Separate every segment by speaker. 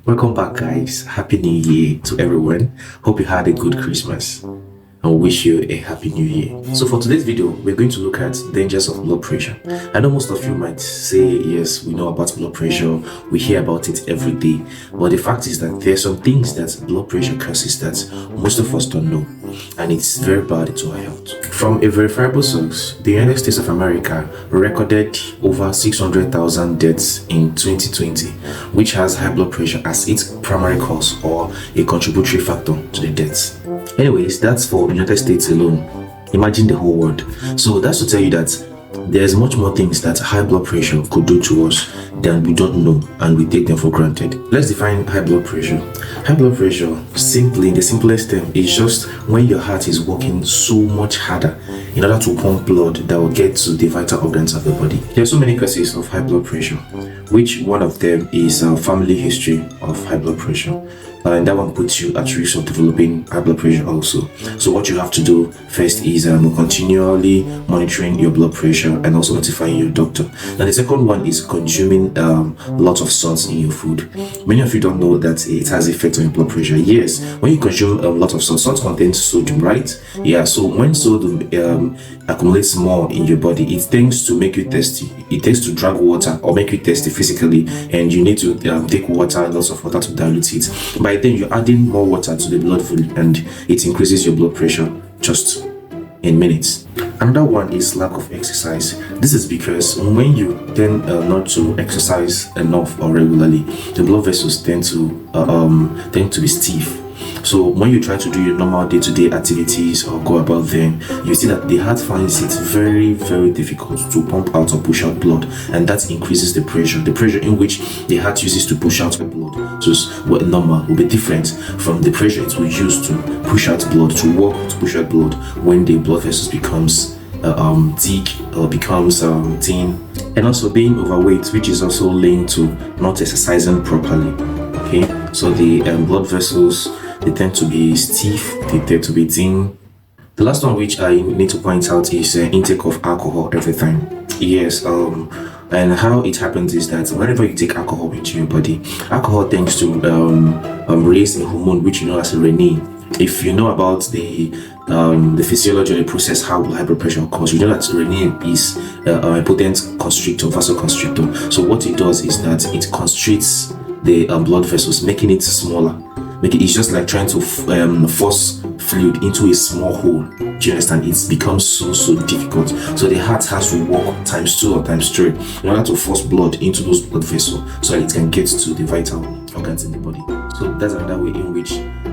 Speaker 1: Welcome back, guys. Happy New Year to everyone. Hope you had a good Christmas and wish you a happy new year. So for today's video, we're going to look at dangers of blood pressure. I know most of you might say, yes, we know about blood pressure, we hear about it every day, but the fact is that there are some things that blood pressure causes that most of us don't know, and it's very bad to our health. From a verifiable source, the United States of America recorded over 600,000 deaths in 2020, which has high blood pressure as its primary cause or a contributory factor to the deaths. Anyways, that's for United States alone. Imagine the whole world. So that's to tell you that there's much more things that high blood pressure could do to us than we don't know and we take them for granted. Let's define high blood pressure. High blood pressure, simply, in the simplest term, is just when your heart is working so much harder in order to pump blood that will get to the vital organs of the body. There are so many causes of high blood pressure, which one of them is family history of high blood pressure. And that one puts you at risk of developing high blood pressure also. So what you have to do first is continually monitoring your blood pressure and also notifying your doctor. Now the second one is consuming lots of salts in your food. Many of you don't know that it has effect on your blood pressure. Yes, when you consume a lot of salt contains sodium, right? Yeah, so when sodium accumulates more in your body, it tends to make you thirsty. It tends to drag water or make you thirsty physically, and you need to take water, lots of water to dilute it. By then you're adding more water to the blood volume and it increases your blood pressure just in minutes. Another one is lack of exercise. This is because when you tend not to exercise enough or regularly, the blood vessels tend to be stiff. So when you try to do your normal day-to-day activities or go about them, you see that the heart finds it very, very difficult to pump out or push out blood, and that increases the pressure in which the heart uses to push out the blood. So what normal will be different from the pressure it will use to push out blood, to work to push out blood when the blood vessels becomes thick or becomes thin. And also being overweight, which is also linked to not exercising properly. Okay, so the blood vessels, they tend to be stiff, they tend to be thin. The last one which I need to point out is intake of alcohol every time. Yes, and how it happens is that whenever you take alcohol into your body, alcohol tends to raise a hormone which you know as renin. If you know about the physiology of the process, how high blood pressure occurs, you know that renin is a potent constrictor, vasoconstrictor. So what it does is that it constricts the blood vessels, making it smaller. It's just like trying to force fluid into a small hole. Do you understand? It becomes so difficult. So the heart has to work times 2 or times 3 in order to force blood into those blood vessels so that it can get to the vital organs in the body. So that's another way in which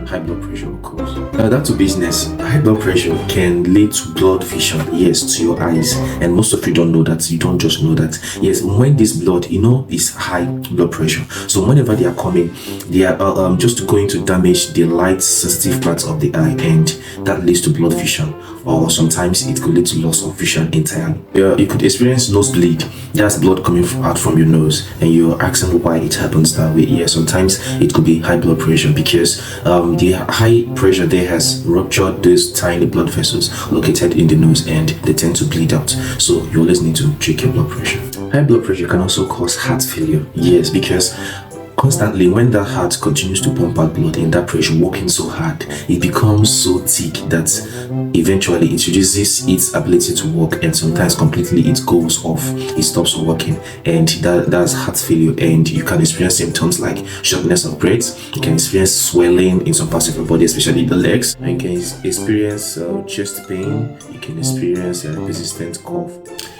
Speaker 1: high blood pressure occurs. Back to business. High blood pressure can lead to blood vision, yes, to your eyes, and most of you don't know that. You don't just know that. Yes, when this blood, is high blood pressure, so whenever they are coming, they are just going to damage the light sensitive parts of the eye, and that leads to blood vision, or sometimes it could lead to loss of vision entirely. You could experience nosebleed. That's blood coming out from your nose, and you're asking why it happens that way. Yeah, sometimes it could be high blood pressure because the high pressure there has ruptured those tiny blood vessels located in the nose, and they tend to bleed out. So you always need to check your blood pressure. High blood pressure can also cause heart failure. Yes, because constantly when that heart continues to pump out blood and that pressure working so hard, it becomes so thick that eventually it reduces its ability to work, and sometimes completely it goes off, it stops working, and that's heart failure. And you can experience symptoms like shortness of breath, you can experience swelling in some parts of your body, especially the legs, and you can experience chest pain, you can experience persistent cough.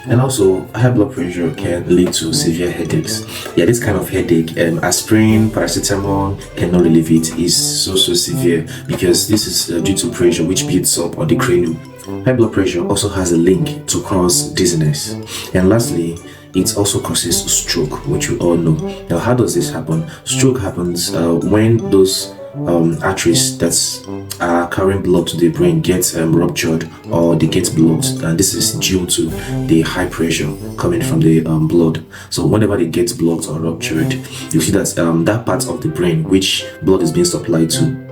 Speaker 1: And also high blood pressure can lead to severe headaches. Yeah, this kind of headache, aspirin, paracetamol cannot relieve it. Is so severe because this is due to pressure which builds up on the cranium. High blood pressure also has a link to cause dizziness. And lastly, it also causes stroke, which we all know. Now, how does this happen? Stroke happens when those arteries that are carrying blood to the brain get ruptured or they get blocked, and this is due to the high pressure coming from the blood. So whenever they get blocked or ruptured, you see that that part of the brain which blood is being supplied to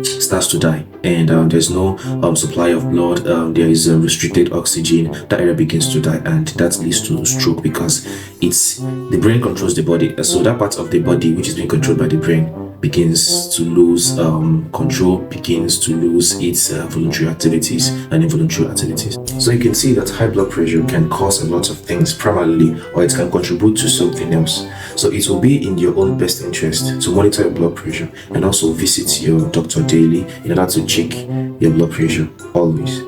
Speaker 1: starts to die, and there's no supply of blood. There is restricted oxygen. That area begins to die, and that leads to stroke, because it's the brain controls the body. So that part of the body which is being controlled by the brain begins to lose control, begins to lose its voluntary activities and involuntary activities. So you can see that high blood pressure can cause a lot of things primarily, or it can contribute to something else. So it will be in your own best interest to monitor your blood pressure and also visit your doctor daily in order to check your blood pressure always.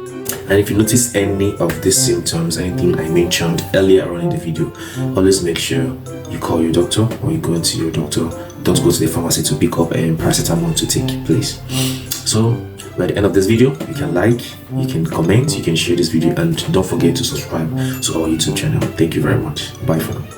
Speaker 1: And if you notice any of these symptoms, anything I mentioned earlier on in the video, always make sure you call your doctor, or you go into your doctor. Don't go to the pharmacy to pick up a paracetamol to take, please. So by the end of this video, you can like, you can comment, you can share this video, and don't forget to subscribe to our YouTube channel. Thank you very much. Bye for now.